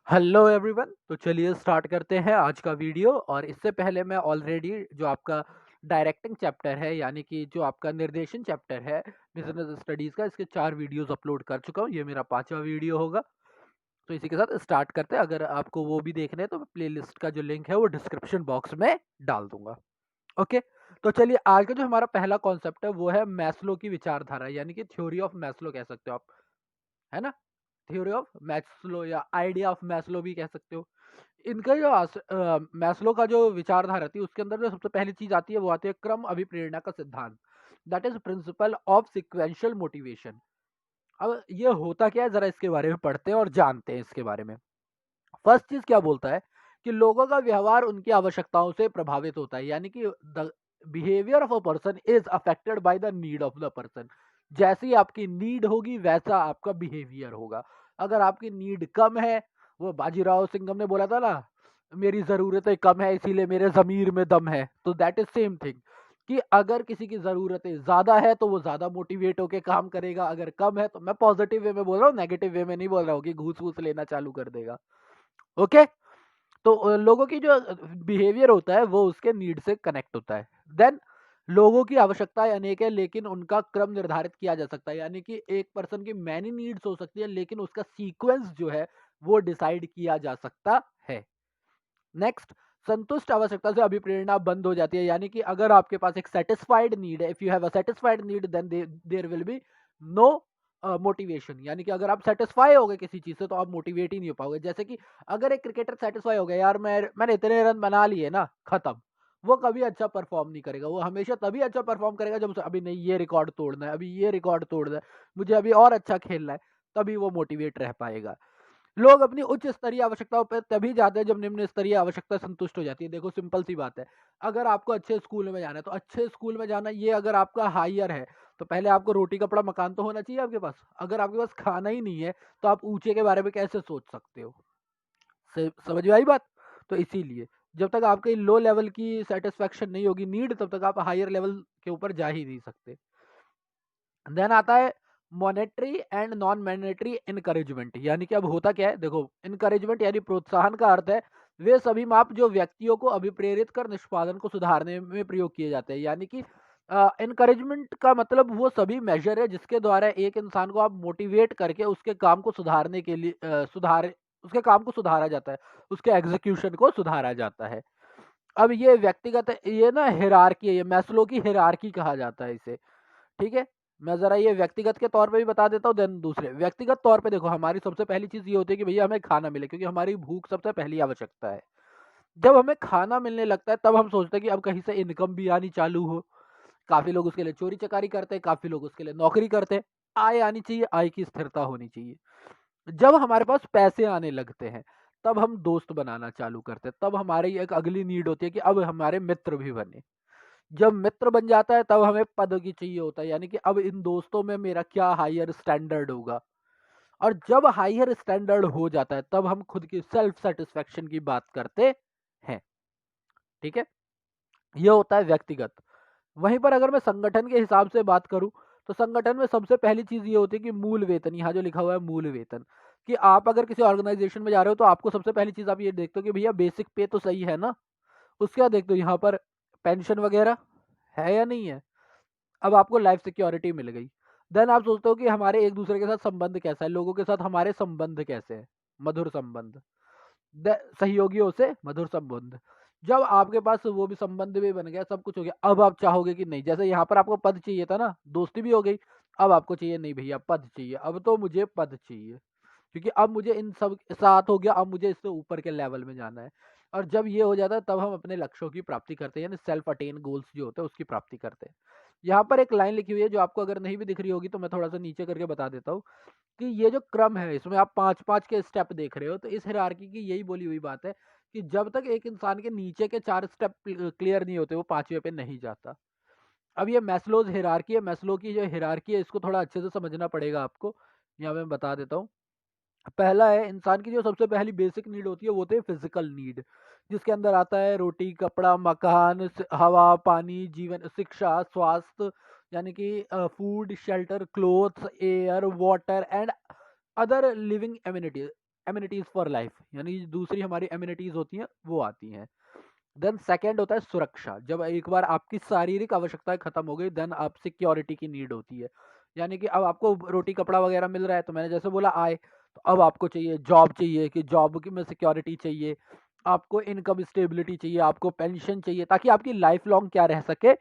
Hello everyone. तो चलिए start करते हैं आज का वीडियो। और इससे पहले मैं ऑलरेडी जो आपका डायरेक्टिंग चैप्टर है, यानी कि जो आपका निर्देशन चैप्टर है बिजनेस स्टडीज़ का, इसके 4 वीडियोस अपलोड कर चुका हूँ। ये मेरा 5वां वीडियो होगा। तो इसी के साथ स्टार्ट करते हैं। अगर आपको वो भी देखने हैं तो मैं प्लेलिस्ट का जो लिंक है वो डिस्क्रिप्शन बॉक्स में डाल दूंगा। ओके। तो चलिए, आज का जो हमारा पहला कॉन्सेप्ट है वो है मैस्लो की विचारधारा, यानी कि थ्योरी ऑफ मैस्लो कह सकते हो आप, है ना। थ्योरी ऑफ मैस्लो या आइडिया ऑफ मैस्लो भी कह सकते हो। इनका जो मैस्लो का जो विचारधारा थी, उसके अंदर जो सबसे पहली चीज आती है वो आती है क्रम अभिप्रेरणा का सिद्धांत। That is principle of sequential motivation. अब ये होता क्या है, जरा इसके बारे में पढ़ते हैं और जानते हैं इसके बारे में। फर्स्ट चीज क्या बोलता है कि लोगों का व्यवहार उनकी आवश्यकताओं से प्रभावित होता है, यानी कि the behaviour of a person is affected by the need of the person. जैसी आपकी नीड होगी वैसा आपका बिहेवियर होगा। अगर आपकी नीड कम है, वो बाजीराव सिंघम ने बोला था ना, मेरी जरूरतें कम है इसीलिए मेरे जमीर में दम है। तो दैट इज सेम थिंग कि अगर किसी की जरूरतें ज्यादा है तो वो ज्यादा मोटिवेट होकर काम करेगा, अगर कम है तो, मैं पॉजिटिव वे में बोल रहा हूँ, नेगेटिव वे में नहीं बोल रहा हूँ कि घूस वूस लेना चालू कर देगा। ओके। तो लोगों की जो बिहेवियर होता है वो उसके नीड से कनेक्ट होता है। देन लोगों की आवश्यकताएं अनेक है लेकिन उनका क्रम निर्धारित किया जा सकता है, यानी कि एक पर्सन की मैनी नीड्स हो सकती है लेकिन उसका सीक्वेंस जो है वो डिसाइड किया जा सकता है। नेक्स्ट, संतुष्ट आवश्यकता से अभिप्रेरणा बंद हो जाती है, यानी कि अगर आपके पास एक सेटिस्फाइड नीड है, if you have a satisfied need then there will be no motivation. यानी कि अगर आप सेटिस्फाई हो गए किसी चीज से तो आप मोटिवेट ही नहीं हो पाओगे। जैसे कि अगर एक क्रिकेटर सेटिस्फाई हो गया, यार मैंने इतने रन बना लिए ना, खत्म, वो कभी अच्छा परफॉर्म नहीं करेगा। वो हमेशा तभी अच्छा परफॉर्म करेगा जब उसे अभी नहीं, ये रिकॉर्ड तोड़ना है, अभी ये रिकॉर्ड तोड़ना है, मुझे अभी और अच्छा खेलना है, तभी वो मोटिवेट रह पाएगा। लोग अपनी उच्च स्तरीय आवश्यकताओं पर तभी जाते हैं जब निम्न स्तरीय आवश्यकता संतुष्ट हो जाती है। देखो सिंपल सी बात है, अगर आपको अच्छे स्कूल में जाना है तो अच्छे स्कूल में जाना, ये अगर आपका हायर है तो पहले आपको रोटी कपड़ा मकान तो होना चाहिए आपके पास। अगर आपके पास खाना ही नहीं है तो आप ऊंचे के बारे में कैसे सोच सकते हो। समझ में आई बात। तो इसीलिए जब तक आपके लो लेवल की सेटिस्फेक्शन नहीं होगी नीड, तब तक आप हायर लेवल के ऊपर जा ही नहीं सकते। देन आता है monetary and non monetary encouragement. यानी कि अब होता क्या है, देखो इनकरेजमेंट यानी प्रोत्साहन का अर्थ है वे सभी माप जो व्यक्तियों को अभिप्रेरित कर निष्पादन को सुधारने में प्रयोग किए जाते हैं। यानी कि इनकरेजमेंट का मतलब वो सभी मेजर है जिसके द्वारा एक इंसान को आप मोटिवेट करके उसके काम को सुधारने के लिए उसके काम को सुधारा जाता है, उसके एग्जीक्यूशन को सुधारा जाता है। अब ये व्यक्तिगत, ये ना हिरारकी है, ये मैस्लो की हिरारकी कहा जाता है इसे। ठीक है। मैं जरा ये व्यक्तिगत के तौर पे भी बता देता हूँ, देन दूसरे व्यक्तिगत तौर पे देखो, हमारी सबसे पहली चीज ये होती है कि भैया हमें खाना मिले, क्योंकि हमारी भूख सबसे पहली आवश्यकता है। जब हमें खाना मिलने लगता है तब हम सोचते हैं कि अब कहीं से इनकम भी आनी चालू हो। काफी लोग उसके लिए चोरी चकारी करते हैं, काफी लोग उसके लिए नौकरी करते हैं। आय आनी चाहिए, आय की स्थिरता होनी चाहिए। जब हमारे पास पैसे आने लगते हैं तब हम दोस्त बनाना चालू करते हैं, तब हमारी एक अगली नीड होती है कि अब हमारे मित्र भी बने। जब मित्र बन जाता है तब हमें पद की चाहिए होता है, यानी कि अब इन दोस्तों में मेरा क्या हायर स्टैंडर्ड होगा। और जब हायर स्टैंडर्ड हो जाता है तब हम खुद की सेल्फ सेटिस्फेक्शन की बात करते हैं। ठीक है। ये होता है व्यक्तिगत। वहीं पर अगर मैं संगठन के हिसाब से बात करूं तो संगठन में सबसे पहली चीज ये होती है कि मूल वेतन। यहाँ जो लिखा हुआ है मूल वेतन, कि आप अगर किसी ऑर्गेनाइजेशन में जा रहे हो तो आपको सबसे पहली चीज आप ये देखते हो कि भैया बेसिक पे तो सही है ना। उसके बाद देखते हो यहाँ पर पेंशन वगैरह है या नहीं है। अब आपको लाइफ सिक्योरिटी मिल गई। देन आप सोचते हो कि हमारे एक दूसरे के साथ संबंध कैसा है, लोगों के साथ हमारे संबंध कैसे हैं, मधुर संबंध, सहयोगियों से मधुर संबंध। जब आपके पास वो भी संबंध भी बन गया, सब कुछ हो गया, अब आप चाहोगे कि नहीं, जैसे यहाँ पर आपको पद चाहिए था ना, दोस्ती भी हो गई, अब आपको चाहिए नहीं भैया पद चाहिए, अब तो मुझे पद चाहिए, क्योंकि अब मुझे इन सब साथ हो गया, अब मुझे इससे ऊपर के लेवल में जाना है। और जब ये हो जाता है तब हम अपने लक्ष्यों की प्राप्ति करते हैं, यानी सेल्फ अटेन गोल्स जो होते हैं उसकी प्राप्ति करते हैं। यहाँ पर एक लाइन लिखी हुई है जो आपको अगर नहीं भी दिख रही होगी तो मैं थोड़ा सा नीचे करके बता देता हूँ, कि ये जो क्रम है इसमें आप 5-5 के स्टेप देख रहे हो, तो इस हायरार्की की यही बोली हुई बात है कि जब तक एक इंसान के नीचे के 4 स्टेप क्लियर नहीं होते वो 5वें पे नहीं जाता। अब ये मैस्लोज हायरार्की है, मैस्लो की जो हायरार्की है इसको थोड़ा अच्छे से समझना पड़ेगा आपको। यहाँ मैं बता देता हूँ। पहला है, इंसान की जो सबसे पहली बेसिक नीड होती है वो होती है फिजिकल नीड, जिसके अंदर आता है रोटी कपड़ा मकान हवा पानी जीवन शिक्षा स्वास्थ्य, यानी कि food shelter clothes air water and other living amenities. Amenities for life, यानी दूसरी हमारी एमिनिटीज होती हैं वो आती हैं। देन सेकंड होता है सुरक्षा। जब एक बार आपकी शारीरिक आवश्यकताएं खत्म हो गई, देन आप सिक्योरिटी की नीड होती है। यानी कि अब आपको रोटी कपड़ा वगैरह मिल रहा है, तो मैंने जैसे बोला आय, तो अब आपको चाहिए जॉब, चाहिए कि जॉब की में सिक्योरिटी चाहिए, आपको इनकम स्टेबिलिटी चाहिए, आपको पेंशन चाहिए, ताकि आपकी लाइफ लॉन्ग क्या रह सके,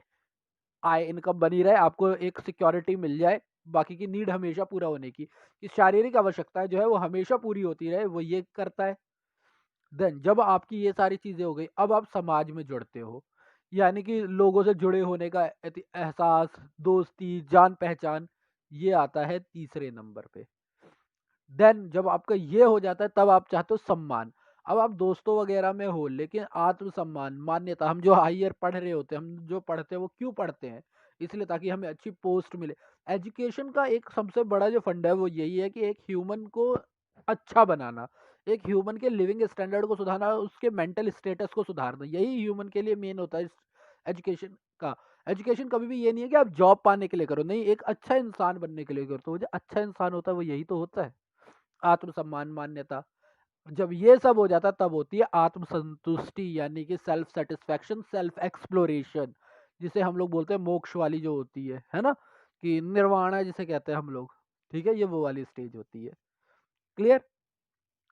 आय इनकम बनी रहे, आपको एक सिक्योरिटी मिल जाए, बाकी की नीड हमेशा पूरा होने की। कि शारीरिक आवश्यकता जो है वो हमेशा पूरी होती रहे, वो ये करता है। देन जब आपकी ये सारी चीजें हो गई, अब आप समाज में जुड़ते हो, यानी कि लोगों से जुड़े होने का एहसास, दोस्ती, जान पहचान, ये आता है तीसरे नंबर पे। देन जब आपका ये हो जाता है, तब आप चाहते हो सम्मान। अब आप दोस्तों वगैरह में हो, लेकिन आत्मसम्मान, मान्यता, हम जो हायर पढ़ रहे होते हैं, हम जो पढ़ते हैं वो क्यों पढ़ते हैं, इसलिए ताकि हमें अच्छी पोस्ट मिले। एजुकेशन का एक सबसे बड़ा जो फंड है वो यही है कि एक ह्यूमन को अच्छा बनाना, एक ह्यूमन के लिविंग स्टैंडर्ड को सुधारना, उसके मेंटल स्टेटस को सुधारना, यही ह्यूमन के लिए मेन होता है एजुकेशन का। एजुकेशन कभी भी ये नहीं है कि आप जॉब पाने के लिए करो, नहीं, एक अच्छा इंसान बनने के लिए करो। तो वो जो अच्छा इंसान होता है वो यही तो होता है, आत्मसम्मान, मान्यता। जब ये सब हो जाता है, तब होती है आत्मसंतुष्टि, यानी कि सेल्फ सेटिस्फैक्शन, सेल्फ एक्सप्लोरेशन, जिसे हम लोग बोलते हैं मोक्ष वाली जो होती है ना, कि निर्वाणा जिसे कहते हैं हम लोग। ठीक है, ये वो वाली स्टेज होती है। क्लियर।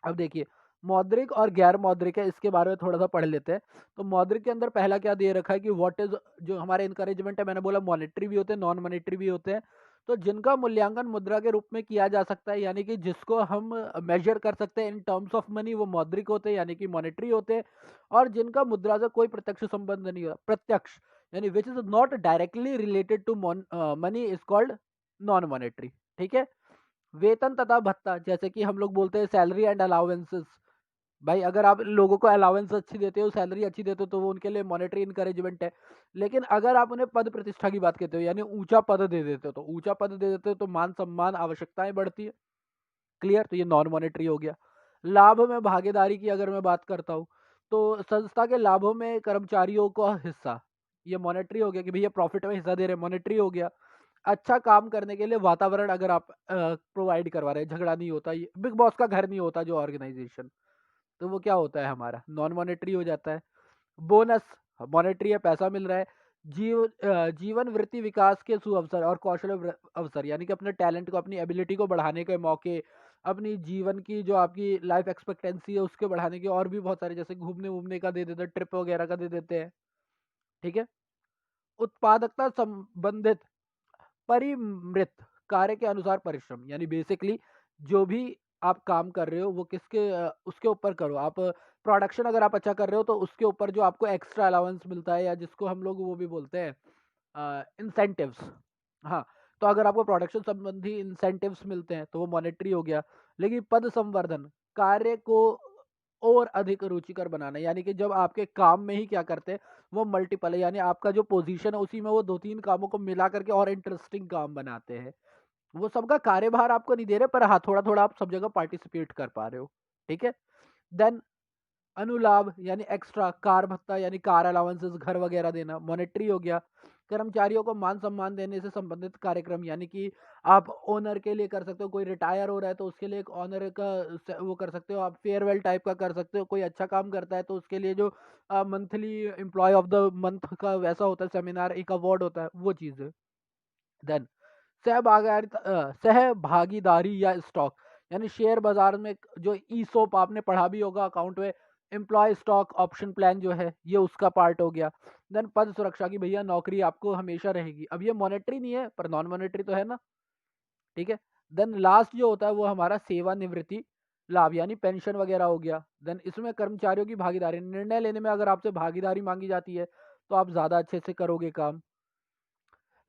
अब देखिए, मौद्रिक और गैर मौद्रिक है, इसके बारे में थोड़ा सा पढ़ लेते हैं। तो मौद्रिक के अंदर पहला क्या दे रखा है कि व्हाट इज, जो हमारे इनकरेजमेंट है, मैंने बोला मॉनेटरी भी होते हैं, नॉन मॉनेटरी भी होते हैं। तो जिनका मूल्यांकन मुद्रा के रूप में किया जा सकता है, यानी कि जिसको हम मेजर कर सकते हैं इन टर्म्स ऑफ मनी, वो मौद्रिक होते हैं, यानी कि मॉनेटरी होते हैं। और जिनका मुद्रा से कोई प्रत्यक्ष संबंध नहीं होता, प्रत्यक्ष, यानी which is not directly related to money, is called non monetary. ठीक है। वेतन तथा भत्ता, जैसे कि हम लोग बोलते हैं सैलरी एंड अलाउंसेस। भाई अगर आप लोगों को अलाउंस अच्छी देते हो, सैलरी अच्छी देते हो, तो वो उनके लिए मॉनेटरी इनकरेजमेंट है। लेकिन अगर आप उन्हें पद प्रतिष्ठा की बात करते हो, यानी ऊंचा पद दे देते हो, तो ऊंचा पद दे देते हो तो मान सम्मान, आवश्यकताएं बढ़ती है। क्लियर। तो ये नॉन मॉनेटरी हो गया। लाभ में भागीदारी की अगर मैं बात करता हूँ, तो संस्था के लाभों में कर्मचारियों का हिस्सा, ये मॉनेटरी हो गया कि भैया प्रॉफिट में हिस्सा दे रहे हैं, मॉनेटरी हो गया। अच्छा काम करने के लिए वातावरण अगर आप प्रोवाइड करवा रहे हैं, झगड़ा नहीं होता, ये बिग बॉस का घर नहीं होता जो ऑर्गेनाइजेशन, तो वो क्या होता है हमारा नॉन मॉनेटरी हो जाता है। बोनस मॉनेटरी है, पैसा मिल रहा है। जीवन वृत्ति विकास के सुअवसर और कौशल अवसर, यानी कि अपने टैलेंट को, अपनी एबिलिटी को बढ़ाने के मौके, अपनी जीवन की जो आपकी लाइफ एक्सपेक्टेंसी है उसके बढ़ाने के और भी बहुत सारे, जैसे घूमने वूमने का दे देते हैं, ट्रिप वगैरह का दे देते हैं। ठीक है। उत्पादकता संबंधित परिमृत कार्य के अनुसार परिश्रम, यानी बेसिकली जो भी आप काम कर रहे हो वो किसके उसके ऊपर करो आप। प्रोडक्शन अगर आप अच्छा कर रहे हो तो उसके ऊपर जो आपको एक्स्ट्रा अलाउंस मिलता है, या जिसको हम लोग वो भी बोलते हैं इंसेंटिव्स। हाँ, तो अगर आपको प्रोडक्शन संबंधी इंसेंटिव्स मिलते हैं तो वो मॉनेटरी हो गया। लेकिन पद संवर्धन, कार्य को और अधिक रुचिकर बनाना, यानी कि जब आपके काम में ही क्या करते हैं, वो मल्टीपल है, यानी आपका जो पोजीशन है उसी में वो दो तीन कामों को मिला करके और इंटरेस्टिंग काम बनाते हैं। वो सबका कार्यभार आपको नहीं दे रहे, पर हाँ थोड़ा थोड़ा आप सब जगह पार्टिसिपेट कर पा रहे हो। ठीक है। देन अनुलाभ, यानी एक्स्ट्रा, कार भत्ता यानी कार अलाउंसेस, घर वगैरह देना, मॉनेटरी हो गया। कर्मचारियों को मान सम्मान देने से संबंधित कार्यक्रम, यानी कि आप ओनर के लिए कर सकते हो, कोई रिटायर हो रहा है तो उसके लिए एक ऑनर का वो कर सकते हो, आप फेयरवेल टाइप का कर सकते हो, कोई अच्छा काम करता है तो उसके लिए जो monthly employee of the month का वैसा होता है सेमिनार, एक अवार्ड होता है, वो चीज़ है। देन सहभागीदारी या स्टॉक, यानी शेयर बाजार में जो ईसोप आपने पढ़ा भी होगा अकाउंट में, एम्प्लॉय स्टॉक ऑप्शन प्लान जो है, ये उसका पार्ट हो गया। देन पद सुरक्षा की, भैया नौकरी आपको हमेशा रहेगी। अब ये मॉनेटरी नहीं है पर नॉन मॉनेटरी तो है ना। ठीक है। देन लास्ट जो होता है वो हमारा सेवानिवृत्ति लाभ, यानी पेंशन वगैरह हो गया। देन इसमें कर्मचारियों की भागीदारी, निर्णय लेने में अगर आपसे भागीदारी मांगी जाती है तो आप ज्यादा अच्छे से करोगे काम।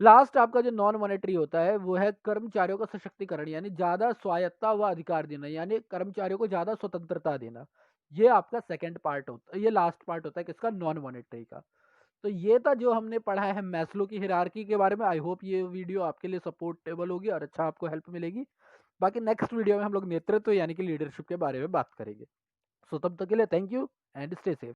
लास्ट आपका जो नॉन मॉनेटरी होता है वो है कर्मचारियों का सशक्तिकरण, यानी ज्यादा स्वायत्ता व अधिकार देना, यानी कर्मचारियों को ज्यादा स्वतंत्रता देना। ये आपका सेकंड पार्ट होता है, ये लास्ट पार्ट होता है किसका, नॉन मॉनेटरी का। तो ये था जो हमने पढ़ा है मैस्लो की हिरार्की के बारे में। आई होप ये वीडियो आपके लिए सपोर्टेबल होगी और अच्छा आपको हेल्प मिलेगी। बाकी नेक्स्ट वीडियो में हम लोग नेतृत्व यानी कि लीडरशिप के बारे में बात करेंगे। सो तब तक के लिए thank you and stay safe.